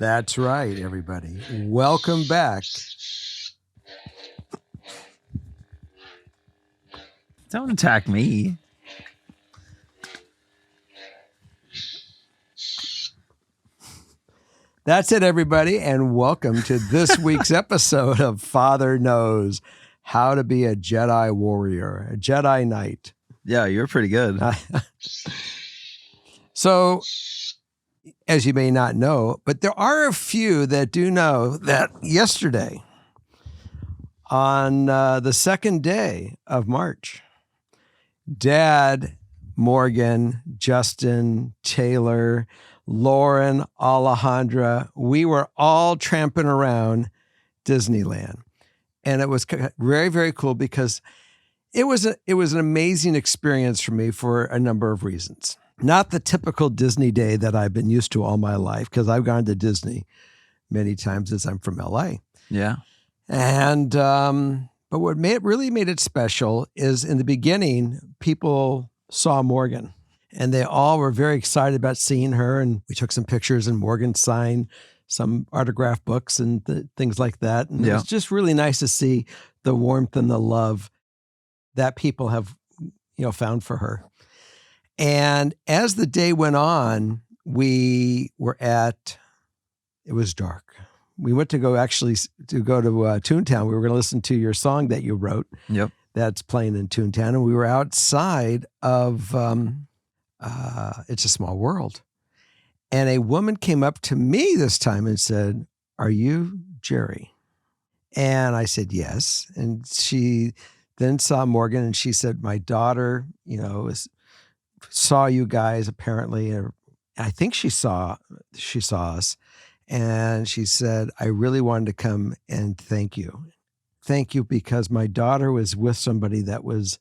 That's right, everybody. Welcome back. Don't attack me. That's it, everybody, and welcome to this week's episode of Father Knows How to Be a Jedi Warrior, a Jedi Knight. Yeah, you're pretty good. So, as you may not know, but there are a few that do know that yesterday, on the second day of March, Dad, Morgan, Justin, Taylor, Lauren, Alejandra, we were all tramping around Disneyland. And it was very, very cool because it was an amazing experience for me for a number of reasons. Not the typical Disney day that I've been used to all my life, because I've gone to Disney many times as I'm from LA. Yeah. And but what really made it special is in the beginning, people saw Morgan and they all were very excited about seeing her. And we took some pictures and Morgan signed some autograph books and things like that. And it was just really nice to see the warmth and the love that people have, found for her. And as the day went on, it was dark. We went to go to Toontown. We were going to listen to your song that you wrote. Yep. That's playing in Toontown. And we were outside of It's a Small World. And a woman came up to me this time and said, "Are you Jerry?" And I said, "Yes." And she then saw Morgan and she said, "My daughter, saw you guys apparently." And I think she saw us. And she said, "I really wanted to come and thank you. Thank you because my daughter was with somebody that was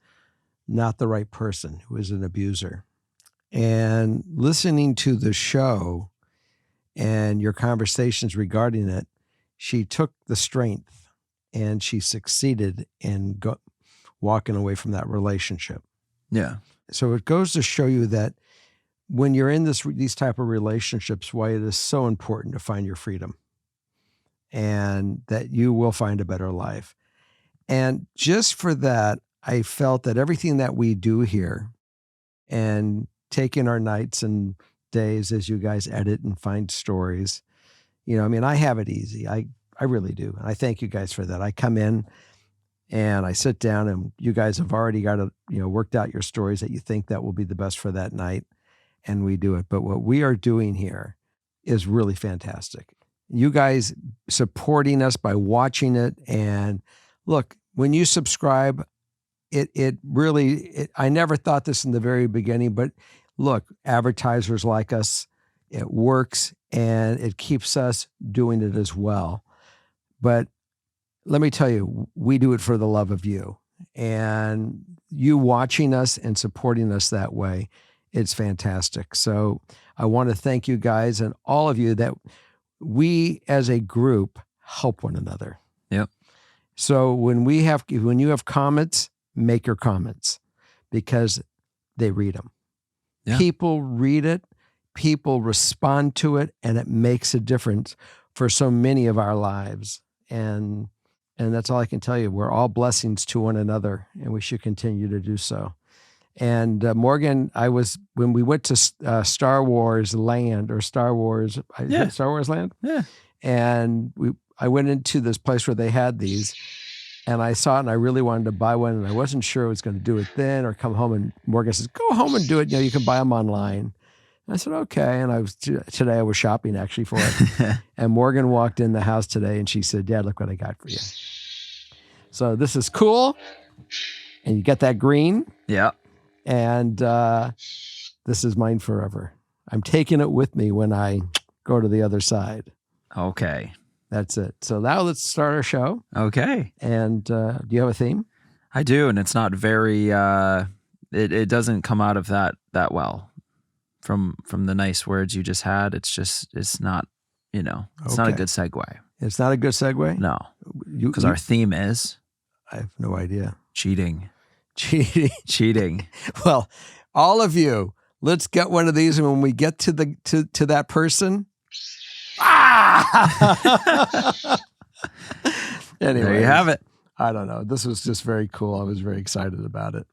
not the right person, who was an abuser. And listening to the show and your conversations regarding it, she took the strength and she succeeded in walking away from that relationship." Yeah. So it goes to show you that when you're in these type of relationships, why it is so important to find your freedom and that you will find a better life. And just for that, I felt that everything that we do here and taking our nights and days as you guys edit and find stories, I have it easy. I really do. And I thank you guys for that. I come in and I sit down and you guys have already got worked out your stories that you think that will be the best for that night. And we do it. But what we are doing here is really fantastic. You guys supporting us by watching it. And look, when you subscribe, it really, I never thought this in the very beginning, but look, advertisers like us, it works and it keeps us doing it as well. But let me tell you, we do it for the love of you. And you watching us and supporting us that way, it's fantastic. So I want to thank you guys and all of you that we as a group help one another. Yep. So when you have comments, make your comments because they read them. Yeah. People read it, people respond to it, and it makes a difference for so many of our lives. And that's all I can tell you. We're all blessings to one another, and we should continue to do so. And Morgan, when we went to Star Wars Land or Star Wars Land, and I went into this place where they had these, and I saw it, and I really wanted to buy one, and I wasn't sure I was going to do it then or come home. And Morgan says, "Go home and do it. You can buy them online." And I said, "Okay." And today I was shopping actually for it, and Morgan walked in the house today, and she said, "Dad, look what I got for you." So this is cool, and you get that green. Yeah. And this is mine forever. I'm taking it with me when I go to the other side. Okay. That's it. So now let's start our show. Okay. And do you have a theme? I do, and it's not very, it doesn't come out of that well from the nice words you just had. It's not, it's not a good segue. It's not a good segue? No. Because our theme is? I have no idea. Cheating. Well, all of you, let's get one of these, and when we get to that person, Anyway, There you have it. I don't know. This was just very cool. I was very excited about it.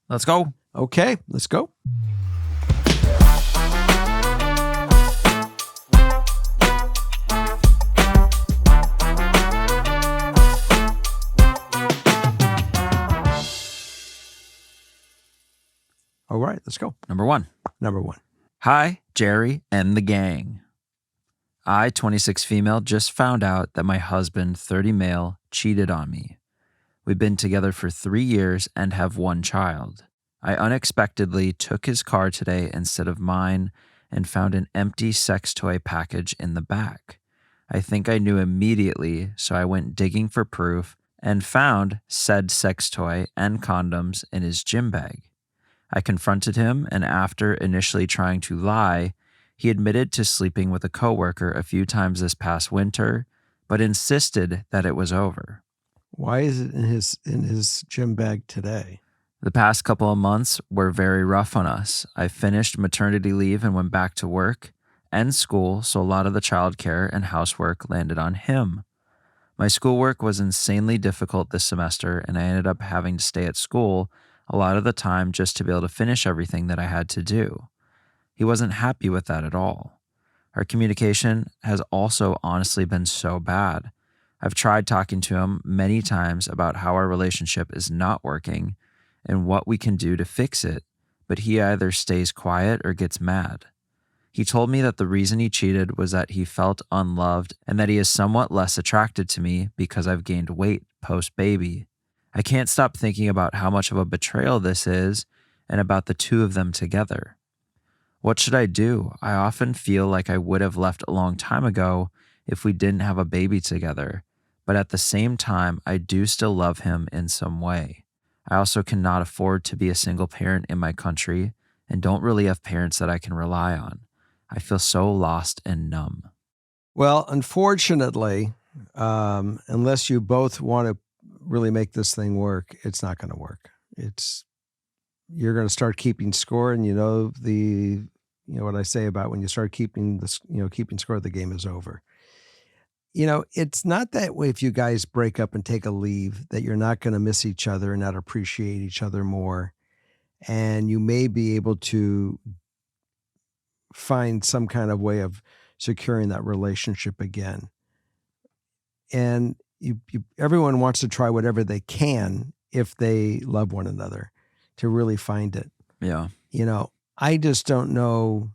Let's go. Okay, let's go. All right, let's go. Number 1. Number 1. Hi, Jerry and the gang. I, 26 female, just found out that my husband, 30 male, cheated on me. We've been together for 3 years and have 1 child. I unexpectedly took his car today instead of mine and found an empty sex toy package in the back. I think I knew immediately, so I went digging for proof and found said sex toy and condoms in his gym bag. I confronted him, and after initially trying to lie, he admitted to sleeping with a coworker a few times this past winter, but insisted that it was over. Why is it in his gym bag today? The past couple of months were very rough on us. I finished maternity leave and went back to work and school, so a lot of the childcare and housework landed on him. My schoolwork was insanely difficult this semester, and I ended up having to stay at school a lot of the time just to be able to finish everything that I had to do. He wasn't happy with that at all. Our communication has also honestly been so bad. I've tried talking to him many times about how our relationship is not working and what we can do to fix it, but he either stays quiet or gets mad. He told me that the reason he cheated was that he felt unloved and that he is somewhat less attracted to me because I've gained weight post-baby. I can't stop thinking about how much of a betrayal this is and about the two of them together. What should I do? I often feel like I would have left a long time ago if we didn't have a baby together, but at the same time, I do still love him in some way. I also cannot afford to be a single parent in my country and don't really have parents that I can rely on. I feel so lost and numb. Well, unfortunately, unless you both want to really make this thing work, it's not going to work. You're going to start keeping score, and you know what I say about when you start keeping score, the game is over. It's not that way if you guys break up and take a leave that you're not going to miss each other and not appreciate each other more, and you may be able to find some kind of way of securing that relationship again. And everyone wants to try whatever they can if they love one another to really find it. Yeah. I just don't know,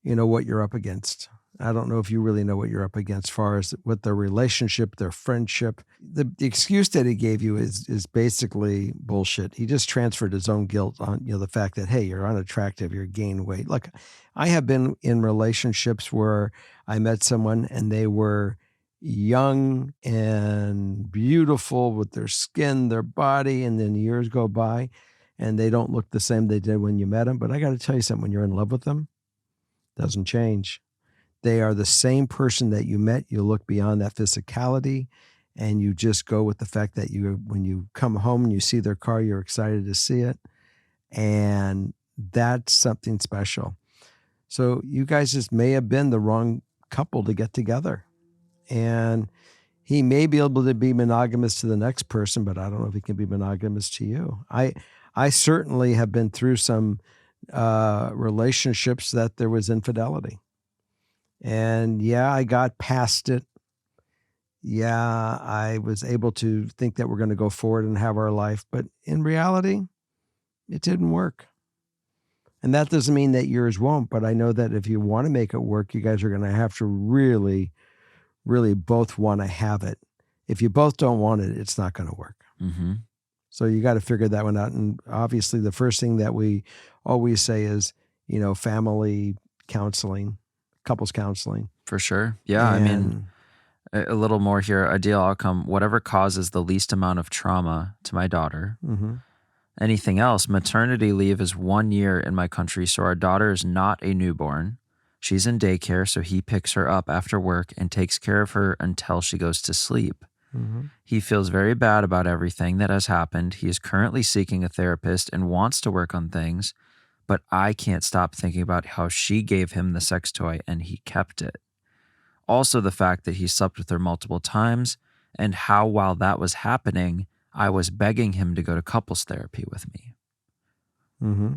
what you're up against. I don't know if you really know what you're up against as far as what their relationship, their friendship. The excuse that he gave you is basically bullshit. He just transferred his own guilt on, the fact that, hey, you're unattractive, you're gaining weight. Look, I have been in relationships where I met someone and they were young and beautiful with their skin, their body, and then years go by and they don't look the same they did when you met them. But I got to tell you something, when you're in love with them, it doesn't change. They are the same person that you met. You look beyond that physicality and you just go with the fact that when you come home and you see their car, you're excited to see it. And that's something special. So you guys just may have been the wrong couple to get together. And he may be able to be monogamous to the next person, but I don't know if he can be monogamous to you. I certainly have been through some relationships that there was infidelity. And yeah, I got past it. Yeah, I was able to think that we're going to go forward and have our life. But in reality, it didn't work. And that doesn't mean that yours won't. But I know that if you want to make it work, you guys are going to have to really, really both want to have it. If you both don't want it, it's not going to work. Mm-hmm. So you got to figure that one out. And obviously, the first thing that we always say is, family counseling. Couples counseling. For sure. Yeah. I mean, a little more here, ideal outcome, whatever causes the least amount of trauma to my daughter. Mm-hmm. Anything else, maternity leave is 1 year in my country, so our daughter is not a newborn. She's in daycare, so he picks her up after work and takes care of her until she goes to sleep. Mm-hmm. He feels very bad about everything that has happened. He is currently seeking a therapist and wants to work on things, but I can't stop thinking about how she gave him the sex toy and he kept it. also the fact that he slept with her multiple times, and how while that was happening, I was begging him to go to couples therapy with me. Mm-hmm.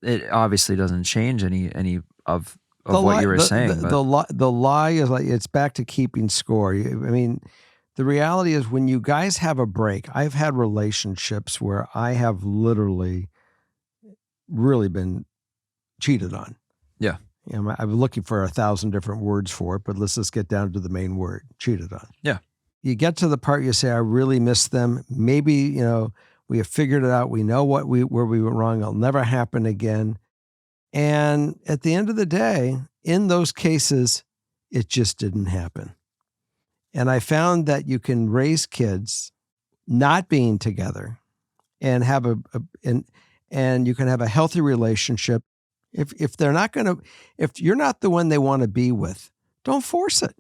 It obviously doesn't change any of what you were saying. But The lie is like, it's back to keeping score. I mean, the reality is when you guys have a break, I've had relationships where I have literally really been cheated on. Yeah. You know, I'm looking for 1,000 different words for it, but let's just get down to the main word, cheated on. Yeah. You get to the part you say, I really miss them. Maybe, you know, we have figured it out. We know where we went wrong. It'll never happen again. And at the end of the day, in those cases, it just didn't happen. And I found that you can raise kids not being together and have and you can have a healthy relationship. If they're not going to, if you're not the one they want to be with, don't force it.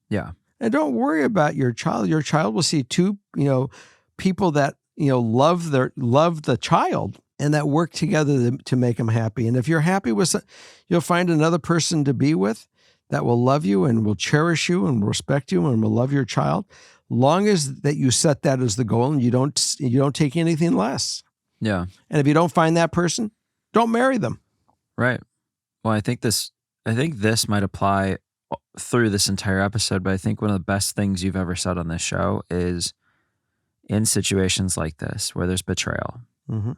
Yeah. And don't worry about your child. Your child will see two, people that, love the child and that work together to make them happy. And if you're happy with, you'll find another person to be with that will love you and will cherish you and respect you and will love your child, long as that you set that as the goal and you don't take anything less. Yeah. And if you don't find that person, don't marry them. Right. Well, I think this might apply through this entire episode, but I think one of the best things you've ever said on this show is in situations like this where there's betrayal, mm-hmm.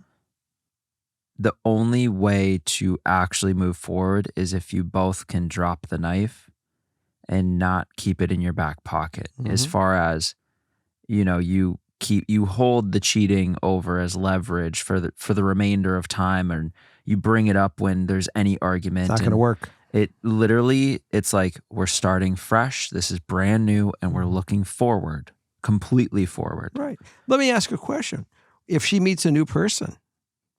the only way to actually move forward is if you both can drop the knife and not keep it in your back pocket. Mm-hmm. As far as, you hold the cheating over as leverage for the remainder of time, and you bring it up when there's any argument. It's not going to work. It's like we're starting fresh. This is brand new, and we're looking forward, completely forward. Right. Let me ask a question. If she meets a new person,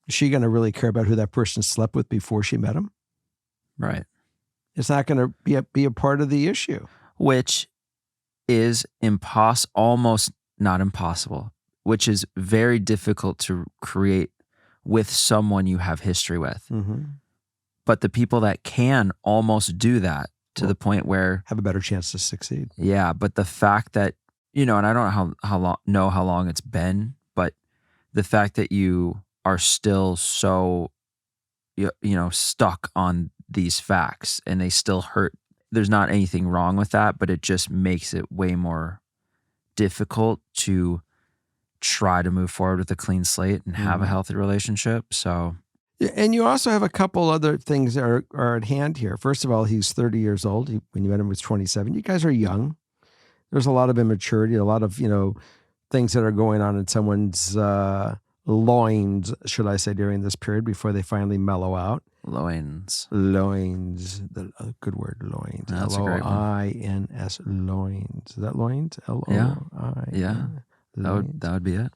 is she going to really care about who that person slept with before she met him? Right. It's not going to be a part of the issue. Which is almost not impossible, which is very difficult to create with someone you have history with. Mm-hmm. But the people that can almost do that to the point where have a better chance to succeed. Yeah. But the fact that, and I don't know how long it's been, but the fact that you are still so, stuck on these facts and they still hurt. There's not anything wrong with that, but it just makes it way more difficult to try to move forward with a clean slate and have a healthy relationship. So, and you also have a couple other things that are at hand here. First of all, he's 30 years old. When you met him, he was 27. You guys are young. There's a lot of immaturity, a lot of, things that are going on in someone's loins, should I say, during this period before they finally mellow out. Loins. Good word, loins. That's a great one. L-O-I-N-S, loins. Is that loins? L-O-I-N. Yeah. That would be it.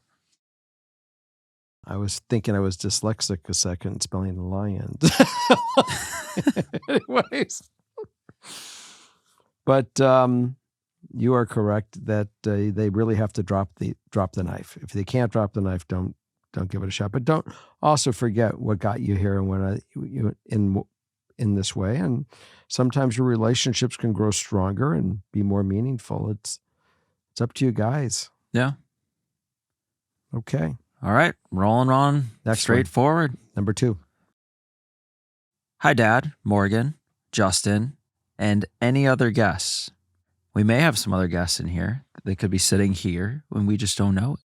I was thinking I was dyslexic a second, spelling lions. Anyways. But you are correct that they really have to drop the knife. If they can't drop the knife, don't give it a shot. But don't also forget what got you here and when in this way. And sometimes your relationships can grow stronger and be more meaningful. It's up to you guys. Yeah. Okay. All right. Rolling on. Next straightforward. Number 2. Hi, Dad, Morgan, Justin, and any other guests. We may have some other guests in here. They could be sitting here when we just don't know it.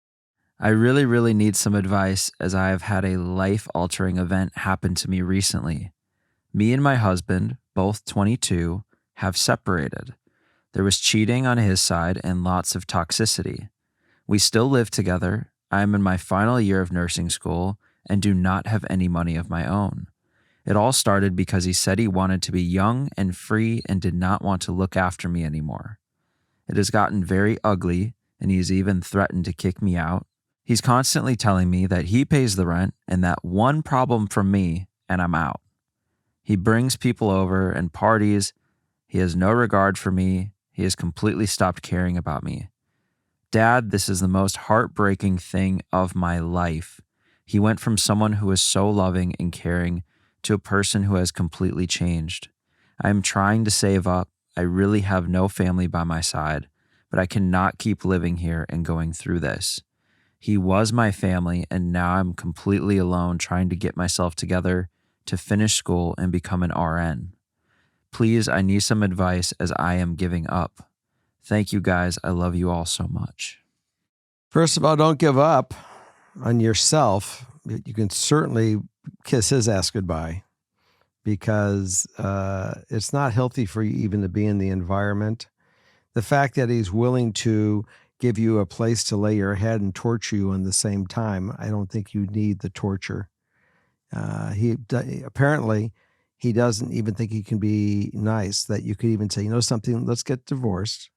I really, really need some advice as I have had a life-altering event happen to me recently. Me and my husband, both 22, have separated. There was cheating on his side and lots of toxicity. We still live together. I am in my final year of nursing school and do not have any money of my own. It all started because he said he wanted to be young and free and did not want to look after me anymore. It has gotten very ugly, and he has even threatened to kick me out. He's constantly telling me that he pays the rent and that one problem from me and I'm out. He brings people over and parties. He has no regard for me. He has completely stopped caring about me. Dad, this is the most heartbreaking thing of my life. He went from someone who is so loving and caring to a person who has completely changed. I am trying to save up. I really have no family by my side, but I cannot keep living here and going through this. He was my family, and now I'm completely alone trying to get myself together to finish school and become an RN. Please, I need some advice as I am giving up. Thank you guys. I love you all so much. First of all, don't give up on yourself. You can certainly kiss his ass goodbye, because it's not healthy for you even to be in the environment. The fact that he's willing to give you a place to lay your head and torture you in the same time, I don't think you need the torture. Apparently, he doesn't even think he can be nice, that you could even say, you know something, let's get divorced.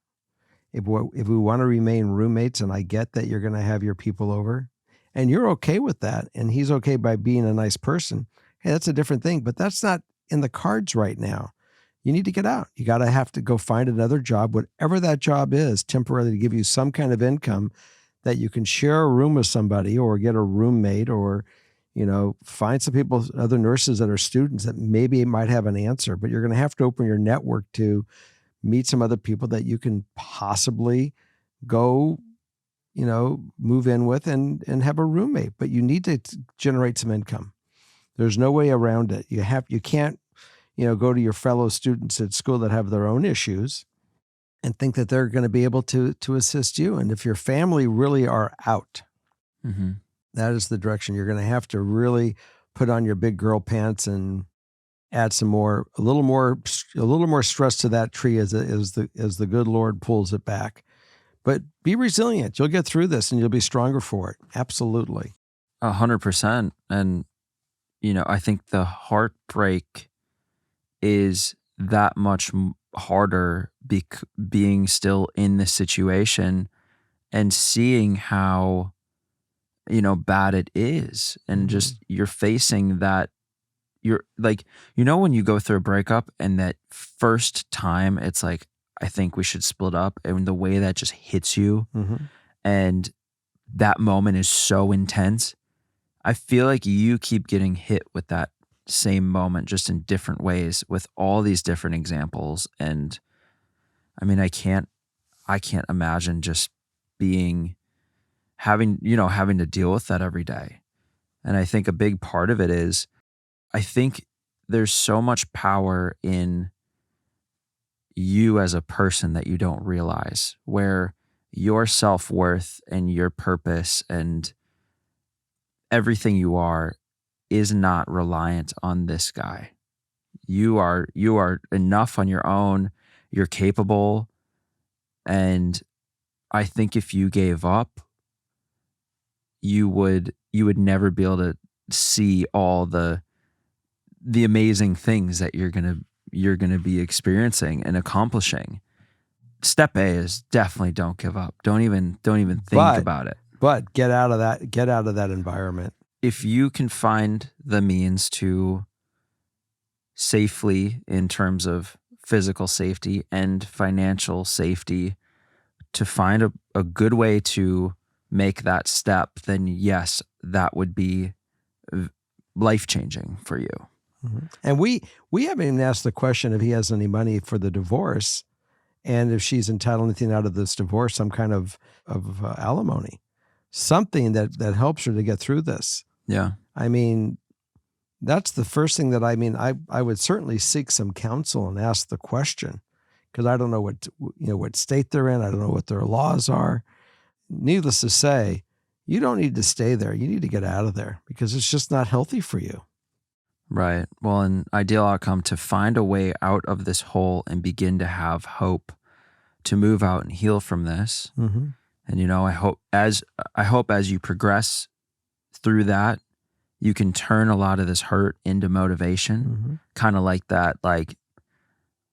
If we want to remain roommates, and I get that you're going to have your people over, and you're okay with that, and he's okay by being a nice person, hey, that's a different thing, but that's not in the cards right now. You need to get out. You got to have to go find another job, whatever that job is, temporarily, to give you some kind of income that you can share a room with somebody, or get a roommate, or, find some people, other nurses that are students that maybe might have an answer. But you're going to have to open your network to meet some other people that you can possibly go, move in with and have a roommate. But you need to generate some income. There's no way around it. You can't, go to your fellow students at school that have their own issues and think that they're going to be able to assist you. And if your family really are out, that is the direction. You're going to have to really put on your big girl pants and add a little more stress to that tree as the good Lord pulls it back. But be resilient. You'll get through this, and you'll be stronger for it. Absolutely. 100%. And, I think the heartbreak is that much harder being still in this situation and seeing how, bad it is. And just you're facing that. You're like, when you go through a breakup and that first time it's like, I think we should split up, and the way that just hits you and that moment is so intense. I feel like you keep getting hit with that same moment, just in different ways, with all these different examples. And I mean, I can't imagine just having to deal with that every day. And I think a big part of it is, I think there's so much power in you as a person that you don't realize, where your self-worth and your purpose and everything you are is not reliant on this guy. You are enough on your own. You're capable. And I think if you gave up, you would never be able to see all the amazing things that you're gonna be experiencing and accomplishing. Step A is definitely don't give up. Don't even think about it. But get out of that environment. If you can find the means to safely, in terms of physical safety and financial safety, to find a good way to make that step, then yes, that would be life-changing for you. And we haven't even asked the question if he has any money for the divorce, and if she's entitled to anything out of this divorce, some kind of alimony, something that helps her to get through this. Yeah. I mean, that's the first thing that I would certainly seek some counsel and ask the question, because I don't know what state they're in. I don't know what their laws are. Needless to say, you don't need to stay there. You need to get out of there, because it's just not healthy for you. Right. Well, an ideal outcome to find a way out of this hole and begin to have hope to move out and heal from this. And, I hope as you progress through that, you can turn a lot of this hurt into motivation, kind of like that, like,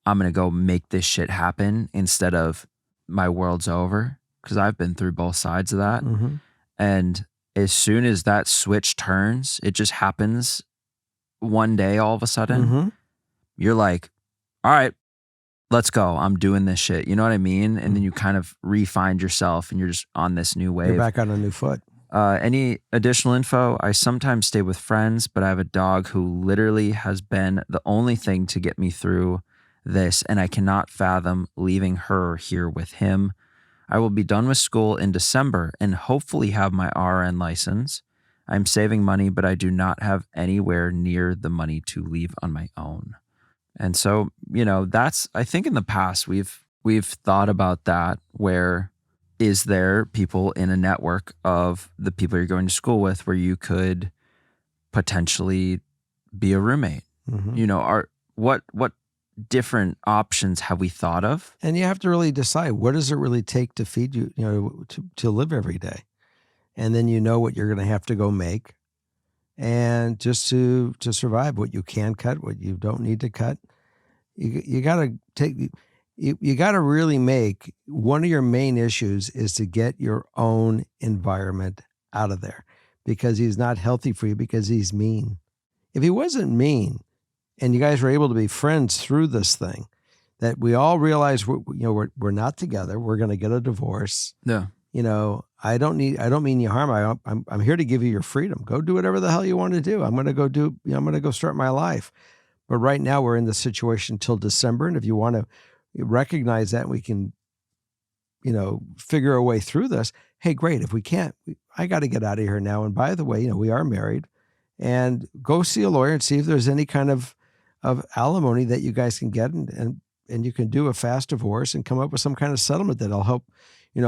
I'm going to go make this shit happen instead of my world's over. Because I've been through both sides of that. And as soon as that switch turns, it just happens one day, all of a sudden, you're like, all right, let's go. I'm doing this shit. You know what I mean? And then you kind of re-find yourself, and you're just on this new wave. You're back on a new foot. Any additional info? I sometimes stay with friends, but I have a dog who literally has been the only thing to get me through this, and I cannot fathom leaving her here with him. I will be done with school in December and hopefully have my RN license. I'm saving money, but I do not have anywhere near the money to leave on my own. And so, that's, I think in the past we've thought about that, where is there people in a network of the people you're going to school with where you could potentially be a roommate? What different options have we thought of? And you have to really decide, what does it really take to feed you, to live every day? And then what you're going to have to go make, and just to survive, what you can cut, what you don't need to cut. You got to take, you got to really make, one of your main issues is to get your own environment out of there, because he's not healthy for you, because he's mean. If he wasn't mean and you guys were able to be friends through this thing, that we all realize we're not together, we're going to get a divorce. Yeah. I don't mean you harm. I'm here to give you your freedom. Go do whatever the hell you want to do. I'm going to go start my life. But right now we're in this situation till December. And if you want to recognize that, we can, figure a way through this. Hey, great. If we can't, I got to get out of here now. And by the way, we are married, and go see a lawyer and see if there's any kind of alimony that you guys can get, and you can do a fast divorce and come up with some kind of settlement that'll help,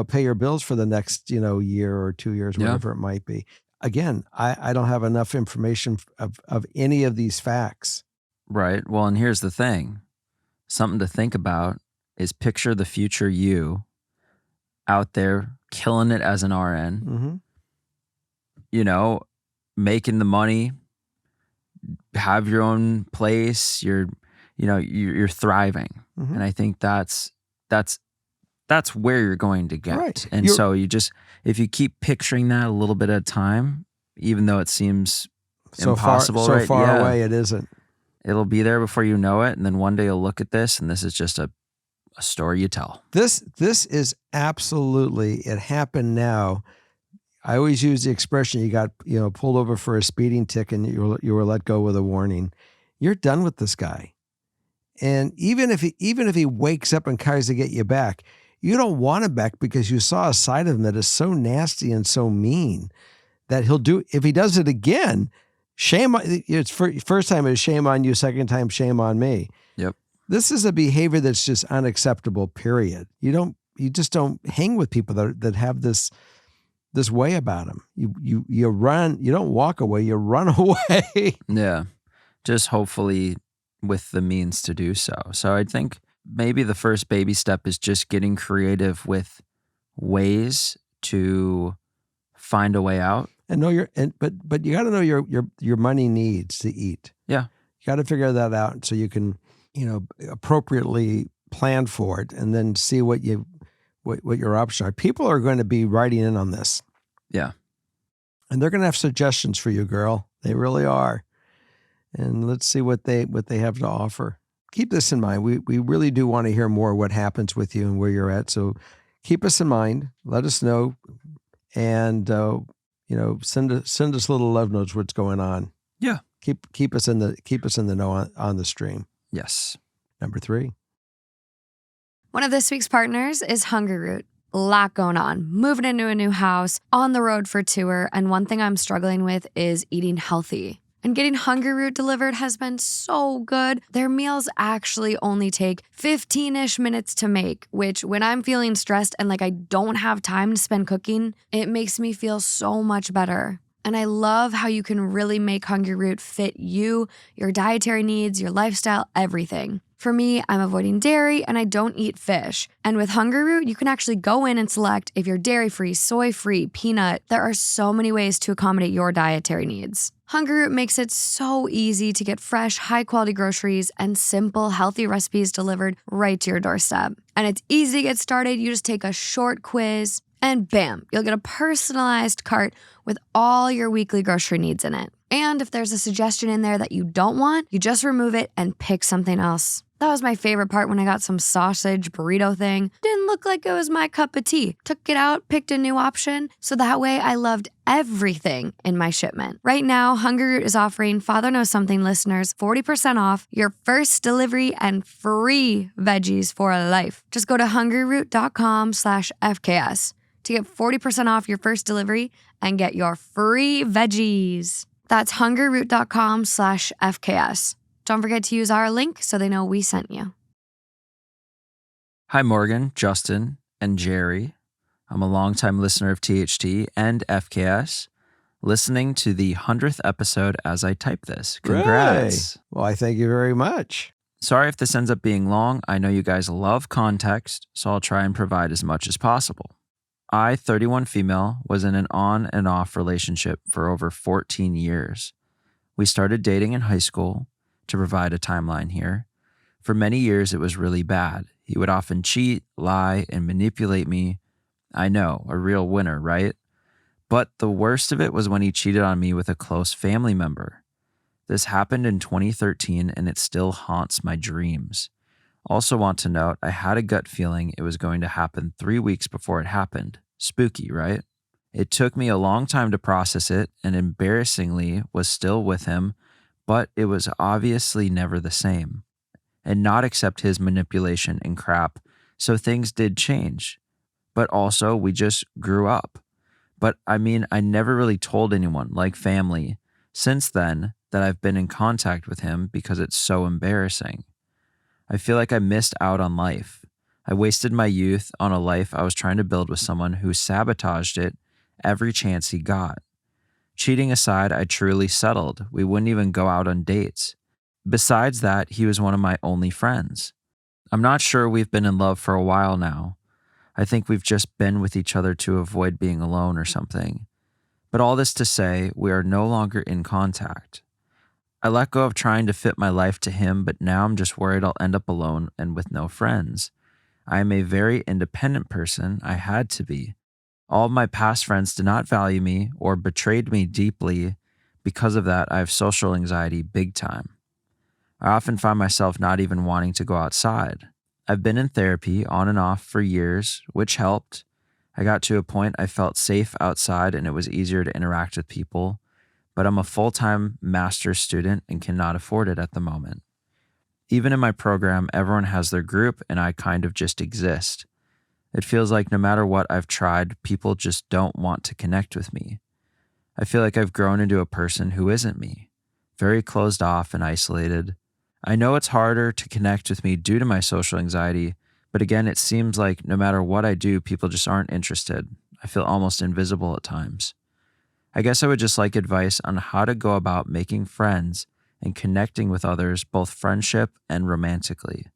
pay your bills for the next, year or 2 years, whatever it might be. Again, I don't have enough information of any of these facts. Right. Well, and here's the thing. Something to think about is picture the future you out there killing it as an RN, making the money, have your own place, you're thriving. And I think that's where you're going to get. Right. And so if you keep picturing that a little bit at a time, even though it seems impossible, so far away, it isn't. It'll be there before you know it. And then one day you'll look at this, and this is just a story you tell. This is absolutely, it happened now. I always use the expression, you got, pulled over for a speeding ticket and you were let go with a warning. You're done with this guy. And even if he wakes up and tries to get you back, you don't want him back, because you saw a side of him that is so nasty and so mean that he'll do, if he does it again, it's first time is shame on you, second time shame on me. Yep. This is a behavior that's just unacceptable, period. You just don't hang with people that have this way about them. You run, you don't walk away, you run away. Yeah. Just hopefully with the means to do so. So I think maybe the first baby step is just getting creative with ways to find a way out. And but you got to know your money needs to eat. Yeah. You got to figure that out so you can, appropriately plan for it, and then see what your options are. People are going to be writing in on this. Yeah. And they're going to have suggestions for you, girl. They really are. And let's see what they have to offer. Keep this in mind. We really do want to hear more what happens with you and where you're at. So keep us in mind. Let us know. And send us little love notes what's going on. Yeah. Keep us in the know on the stream. Yes. Number 3. One of this week's partners is Hungry Root. A lot going on. Moving into a new house, on the road for tour, and one thing I'm struggling with is eating healthy. And getting Hungry Root delivered has been so good. Their meals actually only take 15-ish minutes to make, which when I'm feeling stressed and like I don't have time to spend cooking, it makes me feel so much better. And I love how you can really make Hungry Root fit you, your dietary needs, your lifestyle, everything. For me, I'm avoiding dairy and I don't eat fish. And with Hungry Root, you can actually go in and select if you're dairy-free, soy-free, peanut. There are so many ways to accommodate your dietary needs. Hungry Root makes it so easy to get fresh, high-quality groceries and simple, healthy recipes delivered right to your doorstep. And it's easy to get started. You just take a short quiz and bam, you'll get a personalized cart with all your weekly grocery needs in it. And if there's a suggestion in there that you don't want, you just remove it and pick something else. That was my favorite part when I got some sausage burrito thing. Didn't didn't look like it was my cup of tea. Took it out, picked a new option, so that way I loved everything in my shipment. Right now, Hungry Root is offering Father Knows Something listeners 40% off your first delivery and free veggies for life. Just go to hungryroot.com/FKS to get 40% off your first delivery and get your free veggies. That's hungryroot.com/FKS. Don't forget to use our link so they know we sent you. Hi, Morgan, Justin, and Jerry. I'm a longtime listener of THT and FKS, listening to the 100th episode as I type this. Congrats. Really? Well, I thank you very much. Sorry if this ends up being long. I know you guys love context, so I'll try and provide as much as possible. I, 31 female, was in an on and off relationship for over 14 years. We started dating in high school. To provide a timeline here, for many years it was really bad. He would often cheat, lie, and manipulate me. I know, a real winner, right? But the worst of it was when he cheated on me with a close family member. This happened in 2013 and it still haunts my dreams. Also want to note, I had a gut feeling it was going to happen 3 weeks before it happened. Spooky, right? It took me a long time to process it and embarrassingly was still with him, but it was obviously never the same. And not accept his manipulation and crap, so things did change. But also, we just grew up. But I mean, I never really told anyone, like family, since then that I've been in contact with him because it's so embarrassing. I feel like I missed out on life. I wasted my youth on a life I was trying to build with someone who sabotaged it every chance he got. Cheating aside, I truly settled. We wouldn't even go out on dates. Besides that, he was one of my only friends. I'm not sure we've been in love for a while now. I think we've just been with each other to avoid being alone or something. But all this to say, we are no longer in contact. I let go of trying to fit my life to him, but now I'm just worried I'll end up alone and with no friends. I am a very independent person. I had to be. All of my past friends did not value me or betrayed me deeply. Because of that, I have social anxiety big time. I often find myself not even wanting to go outside. I've been in therapy on and off for years, which helped. I got to a point I felt safe outside and it was easier to interact with people, but I'm a full-time master's student and cannot afford it at the moment. Even in my program, everyone has their group and I kind of just exist. It feels like no matter what I've tried, people just don't want to connect with me. I feel like I've grown into a person who isn't me, very closed off and isolated. I know it's harder to connect with me due to my social anxiety, but again, it seems like no matter what I do, people just aren't interested. I feel almost invisible at times. I guess I would just like advice on how to go about making friends and connecting with others, both friendship and romantically.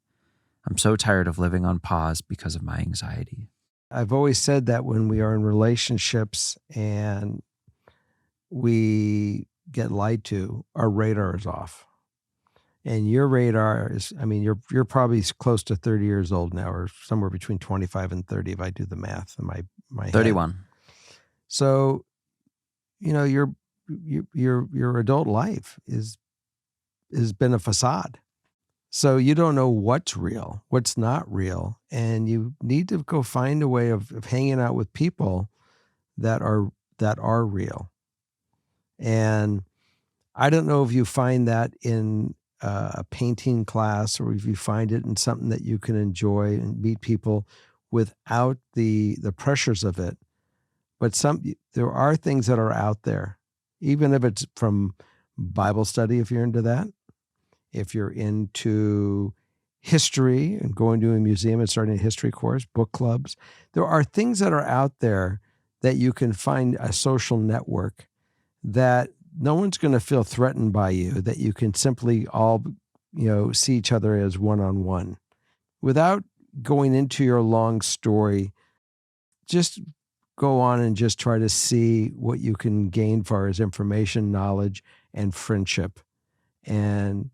I'm so tired of living on pause because of my anxiety. I've always said that when we are in relationships and we get lied to, our radar is off. And your radar is, I mean, you're probably close to 30 years old now, or somewhere between 25 and 30 if I do the math in my head. 31. So, you know, your adult life has been a facade. So you don't know what's real, what's not real, and you need to go find a way of hanging out with people that are real. And I don't know if you find that in a painting class or if you find it in something that you can enjoy and meet people without the pressures of it. But there are things that are out there, even if it's from Bible study, if you're into that. If you're into history and going to a museum and starting a history course, book clubs, there are things that are out there that you can find a social network that no one's going to feel threatened by you, that you can simply all, see each other as one-on-one. Without going into your long story, just go on and just try to see what you can gain far as information, knowledge, and friendship. And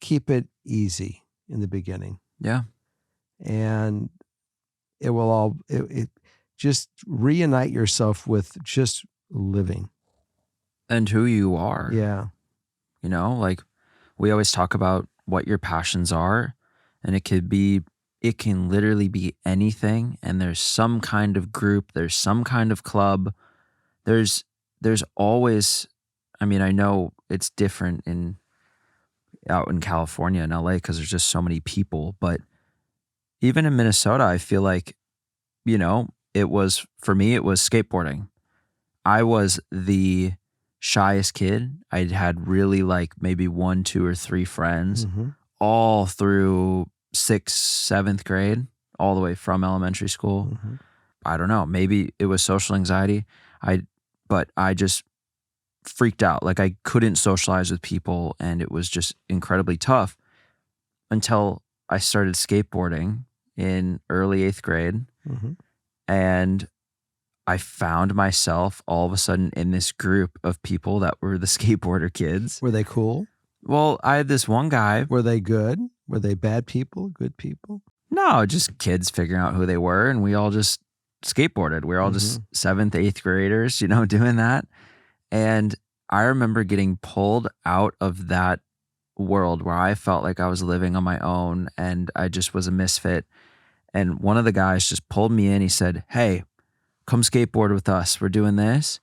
keep it easy in the beginning. Yeah. And it will just reunite yourself with just living. And who you are. Yeah. Like we always talk about what your passions are, and it could be it can literally be anything, and there's some kind of group, there's some kind of club. There's always, I mean, I know it's different out in California and LA because there's just so many people, but even in Minnesota, I feel like, for me, it was skateboarding. I was the shyest kid. I had really like maybe 1, 2, or 3 friends all through 6th, 7th grade, all the way from elementary school. I don't know. Maybe it was social anxiety. But I just freaked out. Like I couldn't socialize with people, and it was just incredibly tough until I started skateboarding in early 8th grade. And I found myself all of a sudden in this group of people that were the skateboarder kids. Were they cool? Well, I had this one guy. Were they good? Were they bad people? Good people? No, just kids figuring out who they were, and we all just skateboarded. We were all just 7th, 8th graders, doing that. And I remember getting pulled out of that world where I felt like I was living on my own and I just was a misfit. And one of the guys just pulled me in. He said, "Hey, come skateboard with us. We're doing this."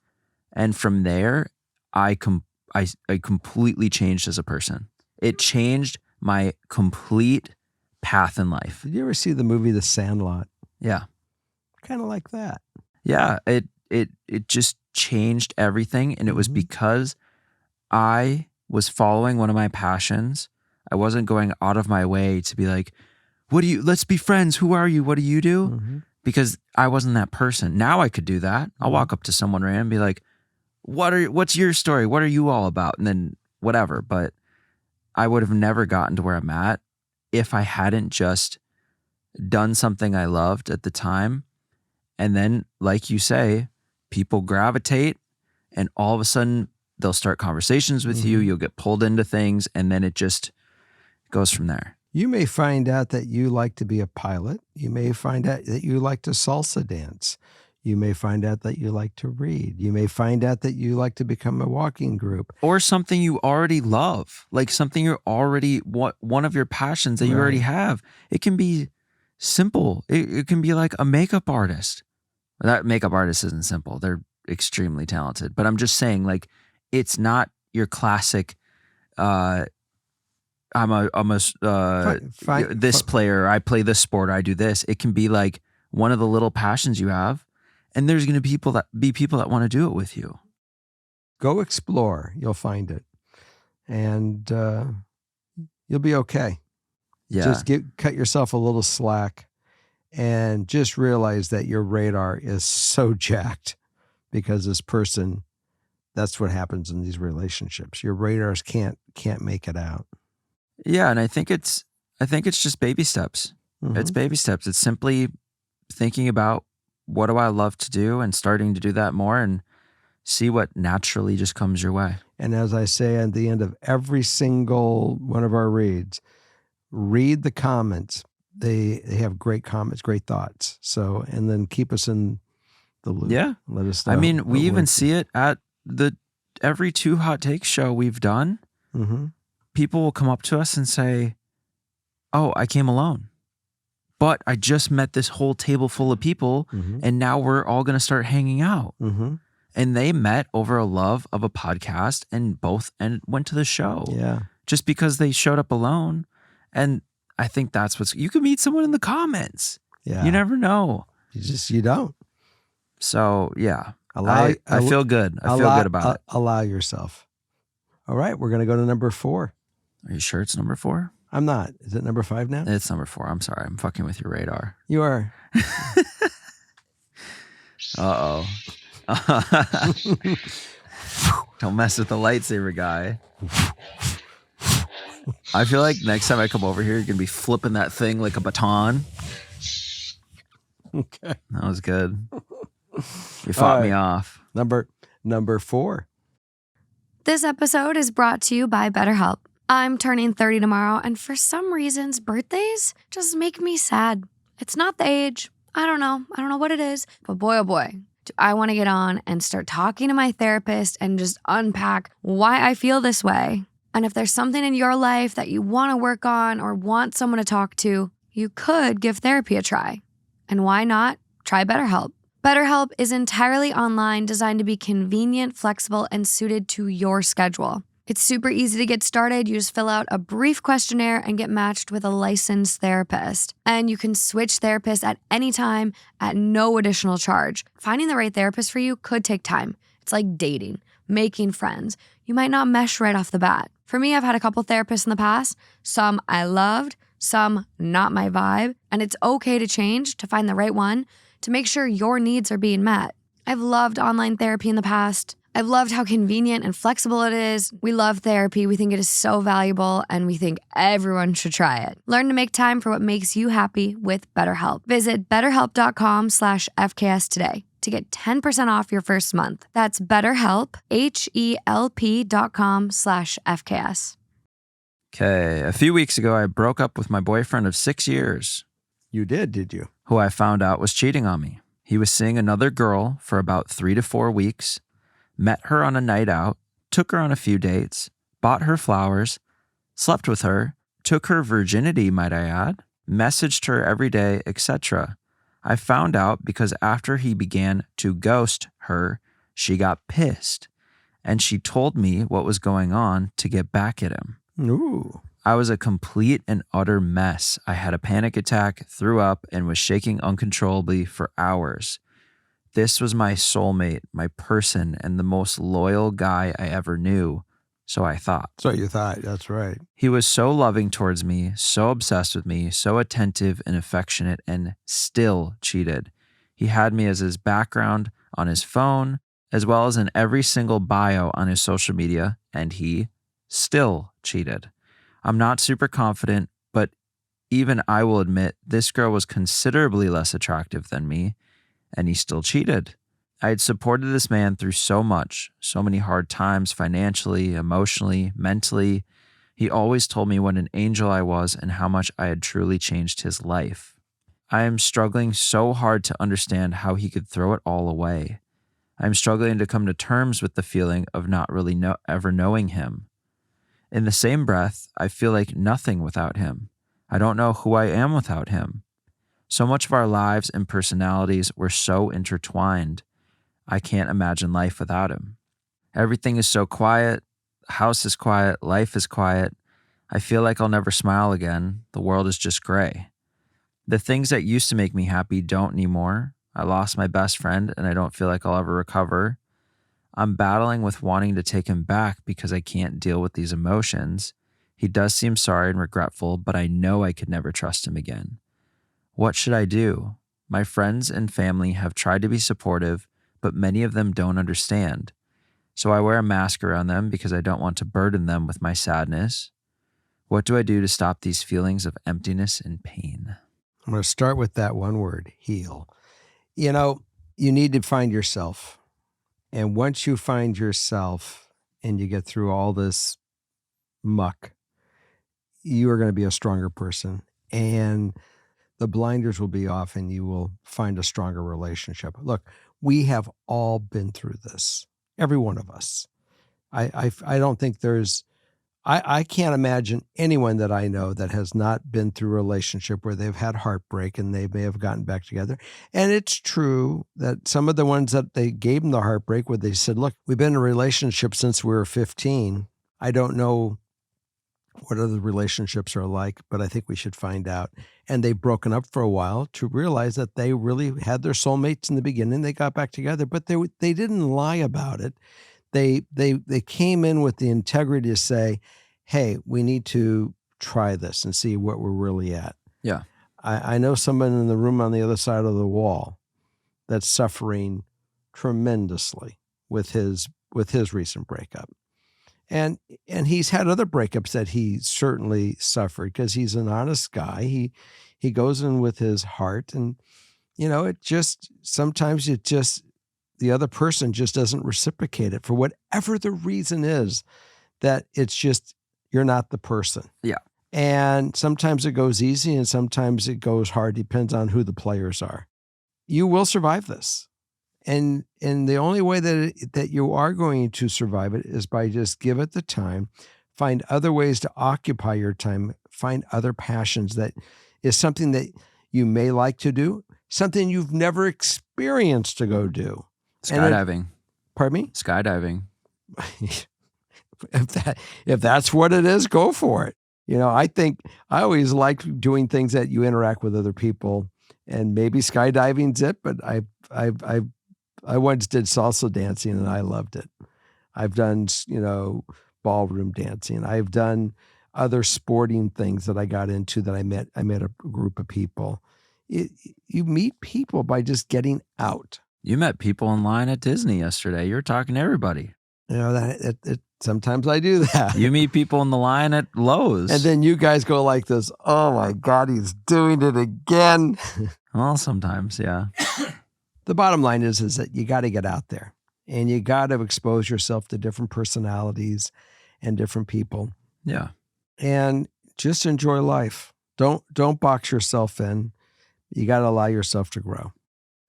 And from there, I completely changed as a person. It changed my complete path in life. Did you ever see the movie The Sandlot? Yeah. Kind of like that. Yeah, it just changed everything, and it was because I was following one of my passions. I wasn't going out of my way to be like, let's be friends. Who are you? What do you do? Because I wasn't that person. Now I could do that. I'll walk up to someone random and be like, what's your story? What are you all about? And then whatever. But I would have never gotten to where I'm at if I hadn't just done something I loved at the time. And then, like you say, people gravitate, and all of a sudden they'll start conversations with you. You'll get pulled into things, and then it just goes from there. You may find out that you like to be a pilot. You may find out that you like to salsa dance. You may find out that you like to read. You may find out that you like to become a walking group. Or something you already love, like something you're already, one of your passions that you already have. It can be simple. It can be like a makeup artist. That makeup artist isn't simple. They're extremely talented. But I'm just saying, like, it's not your classic, I'm this player, I play this sport, I do this. It can be like one of the little passions you have, and there's going to be people that want to do it with you. Go explore. You'll find it. And you'll be okay. Yeah. Just cut yourself a little slack. And just realize that your radar is so jacked because this person, that's what happens in these relationships. Your radars can't make it out. Yeah, and I think it's just baby steps. It's baby steps. It's simply thinking about what do I love to do and starting to do that more and see what naturally just comes your way. And as I say at the end of every single one of our reads, read the comments. They have great comments, great thoughts. So, and then keep us in the loop. Yeah. Let us know. I mean, we even see it at every 2 Hot Takes show we've done. People will come up to us and say, "Oh, I came alone, but I just met this whole table full of people, and now we're all going to start hanging out." And they met over a love of a podcast and went to the show. Yeah. Just because they showed up alone. And I think that's you can meet someone in the comments. Yeah. You never know. You don't. So yeah, I feel good. I feel good about it. Allow yourself. All right. We're going to go to number 4. Are you sure it's number 4? I'm not. Is it number 5 now? It's number 4. I'm sorry. I'm fucking with your radar. You are. Uh-oh. Don't mess with the lightsaber guy. I feel like next time I come over here, you're going to be flipping that thing like a baton. Okay. That was good. You fought me off. Number 4. This episode is brought to you by BetterHelp. I'm turning 30 tomorrow, and for some reasons, birthdays just make me sad. It's not the age. I don't know what it is, but boy, oh boy, do I want to get on and start talking to my therapist and just unpack why I feel this way. And if there's something in your life that you want to work on or want someone to talk to, you could give therapy a try. And why not try BetterHelp? BetterHelp is entirely online, designed to be convenient, flexible, and suited to your schedule. It's super easy to get started. You just fill out a brief questionnaire and get matched with a licensed therapist. And you can switch therapists at any time at no additional charge. Finding the right therapist for you could take time. It's like dating, making friends. You might not mesh right off the bat. For me, I've had a couple therapists in the past. Some I loved, some not my vibe. And it's okay to change to find the right one to make sure your needs are being met. I've loved online therapy in the past. I've loved how convenient and flexible it is. We love therapy. We think it is so valuable, and we think everyone should try it. Learn to make time for what makes you happy with BetterHelp. Visit betterhelp.com/FKS today to get 10% off your first month. That's BetterHelp, HELP.com/FKS. Okay, a few weeks ago, I broke up with my boyfriend of 6 years, You did you? who I found out was cheating on me. He was seeing another girl for about 3 to 4 weeks, met her on a night out, took her on a few dates, bought her flowers, slept with her, took her virginity, might I add, messaged her every day, etc. I found out because after he began to ghost her, she got pissed, and she told me what was going on to get back at him. Ooh. I was a complete and utter mess. I had a panic attack, threw up, and was shaking uncontrollably for hours. This was my soulmate, my person, and the most loyal guy I ever knew, so I thought. So you thought, that's right. He was so loving towards me, so obsessed with me, so attentive and affectionate, and still cheated. He had me as his background on his phone, as well as in every single bio on his social media, and he still cheated. I'm not super confident, but even I will admit this girl was considerably less attractive than me, and he still cheated. I had supported this man through so much, so many hard times, financially, emotionally, mentally. He always told me what an angel I was and how much I had truly changed his life. I am struggling so hard to understand how he could throw it all away. I am struggling to come to terms with the feeling of not really ever knowing him. In the same breath, I feel like nothing without him. I don't know who I am without him. So much of our lives and personalities were so intertwined. I can't imagine life without him. Everything is so quiet. The house is quiet. Life is quiet. I feel like I'll never smile again. The world is just gray. The things that used to make me happy don't anymore. I lost my best friend, and I don't feel like I'll ever recover. I'm battling with wanting to take him back because I can't deal with these emotions. He does seem sorry and regretful, but I know I could never trust him again. What should I do? My friends and family have tried to be supportive, but many of them don't understand. So I wear a mask around them because I don't want to burden them with my sadness. What do I do to stop these feelings of emptiness and pain? I'm going to start with that one word, heal. You know, you need to find yourself. And once you find yourself and you get through all this muck, you are going to be a stronger person. And the blinders will be off and you will find a stronger relationship. Look, we have all been through this. Every one of us. I don't think I can't imagine anyone that I know that has not been through a relationship where they've had heartbreak and they may have gotten back together. And it's true that some of the ones that they gave them the heartbreak where they said, look, we've been in a relationship since we were 15. I don't know what other relationships are like, but I think we should find out. And they've broken up for a while to realize that they really had their soulmates in the beginning. They got back together, but they didn't lie about it. They came in with the integrity to say, hey, we need to try this and see what we're really at. Yeah. I know someone in the room on the other side of the wall that's suffering tremendously with his recent breakup. And he's had other breakups that he certainly suffered because he's an honest guy. He goes in with his heart, and sometimes the other person just doesn't reciprocate it for whatever the reason is, that it's just, you're not the person. Yeah. And sometimes it goes easy and sometimes it goes hard, depends on who the players are. You will survive this. And the only way that you are going to survive it is by just give it the time, find other ways to occupy your time, find other passions that is something that you may like to do, something you've never experienced to go do. Skydiving. Pardon me? Skydiving. If that's what it is, go for it. I think I always like doing things that you interact with other people, and maybe skydiving's it. But I once did salsa dancing and I loved it. I've done ballroom dancing. I've done other sporting things that I got into that I met a group of people. You meet people by just getting out. You met people in line at Disney yesterday. You were talking to everybody. Sometimes I do that. You meet people in the line at Lowe's. And then you guys go like this, oh my God, he's doing it again. Well, sometimes, yeah. The bottom line is that you got to get out there and you got to expose yourself to different personalities and different people. Yeah. And just enjoy life. Don't box yourself in. You got to allow yourself to grow.